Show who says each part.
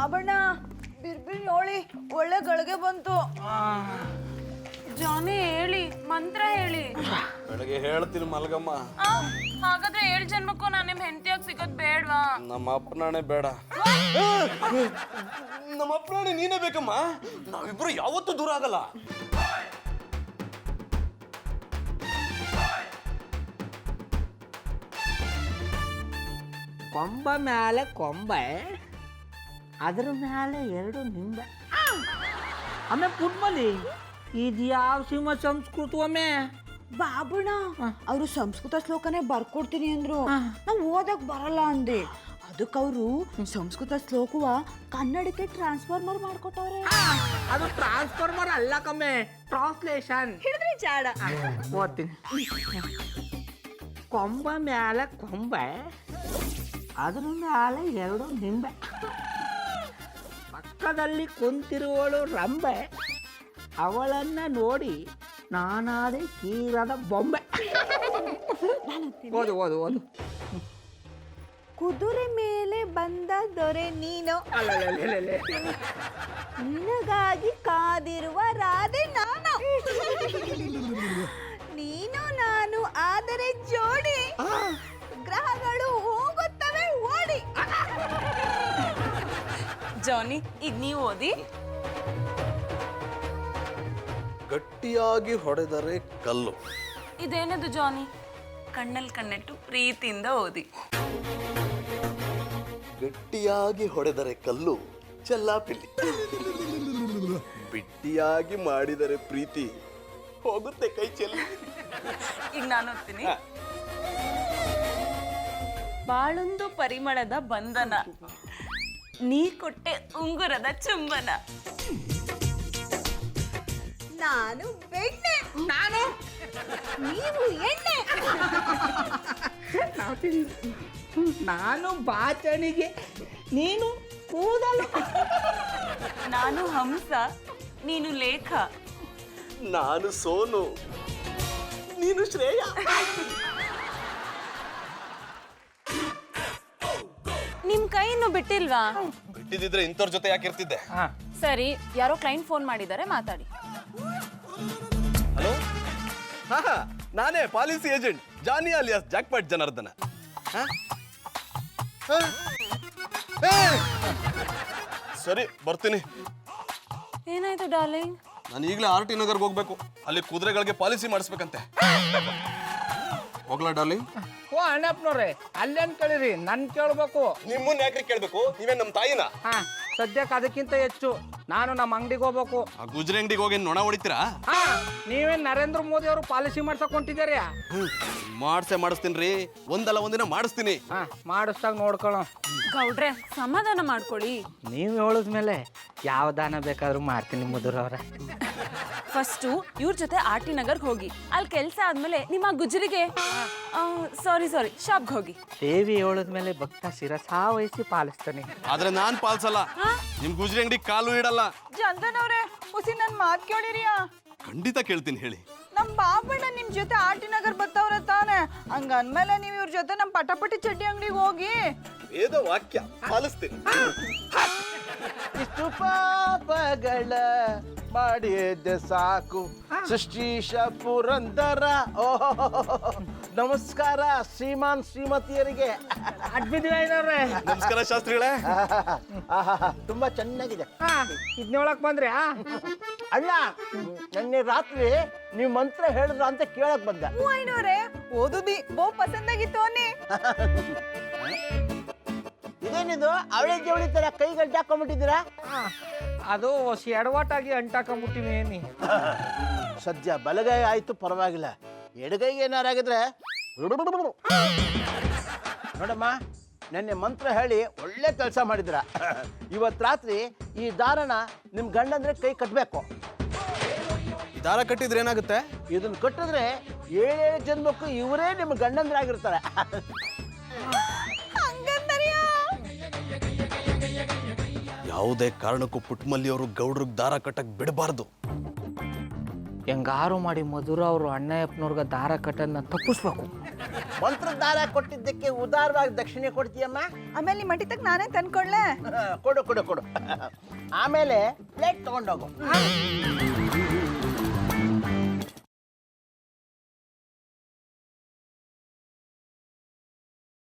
Speaker 1: ಬಾಬಣ್ಣ ಬಿರ್ಬಿರ್ ಹೇಳಿ ಒಳ್ಳೆ ಗಳಿಗೆ ಬಂತು.
Speaker 2: ಜಾನಿ ಹೇಳಿ, ಮಂತ್ರ ಹೇಳಿ.
Speaker 3: ಬೆಳಗ್ಗೆ ಹೇಳ್ತೀನಿ ಮಲ್ಗಮ್ಮ.
Speaker 2: ಹಾಗಾದ್ರೆ 7 ಜನ್ಮಕ್ಕೂ ನಾನು ನಿಮ್ ಹೆಂಡತಿಯಾಗಿ ಸಿಗೋದ್ ಬೇಡ್ವಾ?
Speaker 3: ನಮ್ಮ ಅಪ್ಪನಾಣೆ ಬೇಡ. ನಮ್ಮ ಅಪ್ಪನಾಣೆ ನೀನೇ ಬೇಕಮ್ಮ. ನಾವಿಬ್ರು ಯಾವತ್ತೂ ದೂರ ಆಗಲ್ಲ.
Speaker 4: ಕೊಂಬ ಮ್ಯಾಲೆ ಕೊಂಬೆ, ಅದ್ರ ಮ್ಯಾಲೆ 2 ನಿಂಬೆ. ಆಮೇಲೆ ಪುಟ್ಮಲಿ ಇದು ಯಾವ ಸೀಮಾ ಸಂಸ್ಕೃತ ಒಮ್ಮೆ?
Speaker 1: ಬಾಬಣ್ಣ ಅವರು ಸಂಸ್ಕೃತ ಶ್ಲೋಕನೇ ಬರ್ಕೊಡ್ತೀನಿ ಅಂದ್ರು. ನಾವು ಓದಕ್ ಬರಲ್ಲ ಅಂದೆ. ಅದಕ್ಕೆ ಅವರು ಸಂಸ್ಕೃತ ಶ್ಲೋಕವ ಕನ್ನಡಕ್ಕೆ ಟ್ರಾನ್ಸ್ಫಾರ್ಮರ್ ಮಾಡ್ಕೊಟ್ಟವ್ರೆ.
Speaker 4: ಅದು ಟ್ರಾನ್ಸ್ಫಾರ್ಮರ್ ಅಲ್ಲ ಕಮ್ಮೆ, ಟ್ರಾನ್ಸ್ಲೇಷನ್.
Speaker 1: ಹಿಡಿದ್ರಿ ಜಾಡ.
Speaker 4: ಓದ್ತೀನಿ. ಕೊಂಬ ಮ್ಯಾಲೆ ಕೊಂಬೆ, ಅದ್ರ ಮ್ಯಾಲೆ 2 ನಿಂಬೆ. ಪಕ್ಕದಲ್ಲಿ ಕುಂತಿರುವಳು ರಂಬೆ, ಅವಳನ್ನ ನೋಡಿ ನಾನಾದೆ ಕೀರದ ಬೊಂಬೆ. ಓದು ಓದು ಓದು.
Speaker 1: ಕುದುರೆ ಮೇಲೆ ಬಂದ ದೊರೆ ನೀನು,
Speaker 4: ಅಲ್ಲೇ
Speaker 1: ನಿನಗಾಗಿ ಕಾದಿರುವ ರಾಧೆ ನಾನು. ನೀನು ನಾನು ಆದರೆ ಜೋಡಿ, ಗ್ರಹಗಳು ಹೋಗುತ್ತವೆ ಓಡಿ.
Speaker 2: ಜಾನಿ ಈಗ ನೀವು ಓದಿ.
Speaker 3: ಗಟ್ಟಿಯಾಗಿ ಹೊಡೆದರೆ ಕಲ್ಲು.
Speaker 2: ಇದೇನದು ಜಾನಿ? ಕಣ್ಣಲ್ಲಿ ಕಣ್ಣಿಟ್ಟು ಪ್ರೀತಿಯಿಂದ ಓದಿ.
Speaker 3: ಗಟ್ಟಿಯಾಗಿ ಹೊಡೆದರೆ ಕಲ್ಲು ಚೆಲ್ಲಾಪಿಲ್ಲಿ, ಬಿಟ್ಟಿಯಾಗಿ ಮಾಡಿದರೆ ಪ್ರೀತಿ ಹೋಗುತ್ತೆ ಕೈ ಚೆಲ್ಲಿ.
Speaker 2: ಈಗ ನಾನು ಓದ್ತೀನಿ. ಬಾಳೊಂದು ಪರಿಮಳದ ಬಂಧನ, ನೀ ಕೊಟ್ಟೆ ಉಂಗುರದ ಚುಂಬನ.
Speaker 1: ನಾನು ಬೆಣ್ಣೆ,
Speaker 4: ನಾನು
Speaker 1: ನೀವು ಎಣ್ಣೆ.
Speaker 4: ನಾನು ಬಾಚಣಿಗೆ, ನೀನು ಕೂದಲು.
Speaker 2: ನಾನು ಹಂಸ, ನೀನು ಲೇಖ.
Speaker 3: ನಾನು ಸೋನು, ನೀನು ಶ್ರೇಯ.
Speaker 2: ನಿಮ್ ಕೈ ಇನ್ನು ಬಿಟ್ಟಿಲ್ವಾ?
Speaker 3: ಬಿಟ್ಟಿದ್ರೆ ಇಂಥವ್ರ ಜೊತೆ ಯಾಕಿರ್ತಿದ್ದೆ?
Speaker 2: ಸರಿ, ಯಾರೋ ಕ್ಲೈಂಟ್ ಫೋನ್ ಮಾಡಿದ್ದಾರೆ, ಮಾತಾಡಿ.
Speaker 3: ಹಲೋ, ಹಾ ನಾನೇ ಪಾಲಿಸಿ ಏಜೆಂಟ್ ಜಾನಿ ಅಲಿಯಾಸ್ ಜಾಕ್ಪಾಟ್ ಜನಾರ್ದನ. ಸರಿ ಬರ್ತೀನಿ.
Speaker 2: ಏನಾಯ್ತು ಡಾರ್ಲಿಂಗ್?
Speaker 3: ನಾನು ಈಗಲೇ RT ನಗರ್ಗೆ ಹೋಗ್ಬೇಕು. ಅಲ್ಲಿ ಕುದುರೆಗಳಿಗೆ ಪಾಲಿಸಿ ಮಾಡಿಸ್ಬೇಕಂತೆ. ಹೋಗ್ಲಾ ಡಾರ್ಲಿಂಗ್?
Speaker 4: ಓ ಅಣ್ಣಪ್ಪನವ್ರೆ, ಅಲ್ಲೇನ್ ಕೇಳಿರಿ, ನನ್ ಕೇಳ್ಬೇಕು.
Speaker 3: ನಿಮ್ಮನ್ನ ಯಾಕ್ರಿ ಕೇಳ್ಬೇಕು? ನೀವೇ ನಮ್ಮ ತಾಯಿನ.
Speaker 4: ಹಾ, ಸದ್ಯಕ್ಕೆ ಅದಕ್ಕಿಂತ ಹೆಚ್ಚು ನಾನು ನಮ್ಮ ಅಂಗಡಿಗೆ ಹೋಗ್ಬೇಕು.
Speaker 3: ಆ ಗುಜ್ರೆ ಅಂಗಡಿಗೆ ಹೋಗಿ ನೊಣ ಹೊಡಿತೀರಾ?
Speaker 4: ಹಾ, ನೀವೇನ್ ನರೇಂದ್ರ ಮೋದಿ ಅವರು ಪಾಲಿಸಿ ಮಾಡ್ಸಕ್ ಹೊಂಟಿದ್ದೀರಿ?
Speaker 3: ಮಾಡಿಸ್ತೀನಿ. ಒಂದಲ್ಲ ಒಂದಿನ ಮಾಡಿಸ್ತೀನಿ.
Speaker 4: ಹಾ, ಮಾಡಿಸ್ದಾಗ ನೋಡ್ಕೊಳ್ಳೋ.
Speaker 2: ಗೌಡ್ರೆ ಸಮಾಧಾನ ಮಾಡ್ಕೊಳ್ಳಿ.
Speaker 4: ನೀವು ಹೇಳಿದ್ಮೇಲೆ ಯಾವ ದಾನ ಬೇಕಾದ್ರೂ ಮಾಡ್ತೀನಿ ಮುದುರವ್ರೆ.
Speaker 2: ಫಸ್ಟು ಇವ್ರ ಜೊತೆ RT ನಗರ್ಗೆ ಹೋಗಿ, ಅಲ್ಲಿ ಕೆಲಸ ಆದ್ಮೇಲೆ ನಿಮ್ಮ ಗುಜರಿಗೆ ಸಾರಿ ಶಾಪ್ಗೆ ಹೋಗಿ.
Speaker 4: ದೇವಿ ಹೇಳಿದ್ಮೇಲೆ ಭಕ್ತ ಶಿರಸಾ ವಹಿಸಿ ಪಾಲಿಸ್ತಾನೆ.
Speaker 3: ಆದ್ರೆ ನಾನ್ ಪಾಲ್ಸಲ್ಲ. ನಿಮ್ ಗುಜ್ರೆ ಅಂಗಡಿ ಕಾಲು ಇಡಲ್ಲ.
Speaker 1: ಚಂದನವ್ರೆ, ಹುಸಿ ನನ್ ಮಾತ್ ಕೇಳಿರಿಯಾ?
Speaker 3: ಖಂಡಿತ ಕೇಳ್ತೀನಿ, ಹೇಳಿ.
Speaker 1: ನಮ್ ಬಾಬಣ್ಣ ನಿಮ್ ಜೊತೆ RT ನಗರ್ ಬರ್ತಾವ್ರ ತಾನೆ, ಹಂಗಂದ್ಮೇಲೆ ನೀವ್ ಇವ್ರ ಜೊತೆ ನಮ್ ಪಟಾಪಟಿ ಚಡ್ಡಿ ಅಂಗಡಿಗೆ ಹೋಗಿ
Speaker 3: ವೇದ ವಾಕ್ಯ ಪಾಲಿಸ್ತೀನಿ.
Speaker 5: ಇಷ್ಟು ಪಾಪಗಳ ಮಾಡಿದ್ದೆ ಸಾಕು ಸೃಷ್ಟೀಶ ಪುರಂದರ. ಓಹೋ, ನಮಸ್ಕಾರ ಶ್ರೀಮಾನ್ ಶ್ರೀಮತಿಯರಿಗೆ.
Speaker 3: ನಮಸ್ಕಾರ ಶಾಸ್ತ್ರಿಗಳೇ.
Speaker 5: ತುಂಬಾ ಚೆನ್ನಾಗಿದೆ.
Speaker 4: ಇದ್ನೊಳಕ್ ಬಂದ್ರೆ
Speaker 5: ಅಣ್ಣ, ನಿನ್ನೆ ರಾತ್ರಿ ನೀವು ಮಂತ್ರ ಹೇಳಿದ್ರ ಅಂತ ಕೇಳಕ್ ಬಂದೆ.
Speaker 1: ಐನೋರೆ ಓದು ಬಿ ಬೋ ಪಸಂದಾಗಿತ್ತು ಅನ್ನಿ.
Speaker 5: ಇದೇನಿದು ಅವಳಿ ಜವಳಿ ತರ ಕೈ ಗಂಟೆ ಹಾಕೊಂಡ್ಬಿಟ್ಟಿದ್ದೀರಾ?
Speaker 4: ಅದು ಎಡವಾಟಾಗಿ ಅಂಟಾಕೊಂಡ್ಬಿಟ್ಟಿನಿ.
Speaker 5: ಸದ್ಯ ಬಲಗೈ ಆಯ್ತು, ಪರವಾಗಿಲ್ಲ. ಎಡಗೈಗೆ ಏನಾರಾಗಿದ್ರೆ ನೋಡಮ್ಮ, ನೆನ್ನೆ ಮಂತ್ರ ಹೇಳಿ ಒಳ್ಳೆ ಕೆಲಸ ಮಾಡಿದ್ರ. ಇವತ್ತು ರಾತ್ರಿ ಈ ದಾರನ ನಿಮ್ ಗಂಡಂದ್ರೆ ಕೈ ಕಟ್ಟಬೇಕು.
Speaker 3: ದಾರ ಕಟ್ಟಿದ್ರೆ ಏನಾಗುತ್ತೆ?
Speaker 5: ಇದನ್ನ ಕಟ್ಟಿದ್ರೆ 7 ಜನ್ಮಕ್ಕೂ ಇವರೇ ನಿಮ್ಮ ಗಂಡಂದ್ರಾಗಿರ್ತಾರೆ.
Speaker 3: ಯಾವುದೇ ಕಾರಣಕ್ಕೂ ಪುಟ್ಮಲ್ಲಿಯವರು ಗೌಡ್ರಿಗೆ ದಾರ ಕಟ್ಟಕ್ ಬಿಡಬಾರ್ದು.
Speaker 4: ಹೆಂಗಾರು ಮಾಡಿ ಮಧುರ ಅವರು ಅಣ್ಣಯ್ಯಪ್ಪನವ್ರಿಗೆ ದಾರ ಕಟ್ಟೋದನ್ನ ತಪ್ಪಿಸ್ಬೇಕು.
Speaker 5: ಮಂತ್ರದ ದಾರ ಕೊಟ್ಟಿದ್ದಕ್ಕೆ ಉದಾರವಾಗಿ ದಕ್ಷಿಣೆ ಕೊಡ್ತೀಯಮ್ಮ.
Speaker 1: ಆಮೇಲೆ ನಿಮ್ಮ ಮಟ್ಟಿ ತಕ್ಕ ನಾನೇ ತಂದ್ಕೊಳ್ಳೆ.
Speaker 5: ಕೊಡು ಕೊಡು ಕೊಡು. ಆಮೇಲೆ ಪ್ಲೇಟ್ ತಗೊಂಡೋಗು.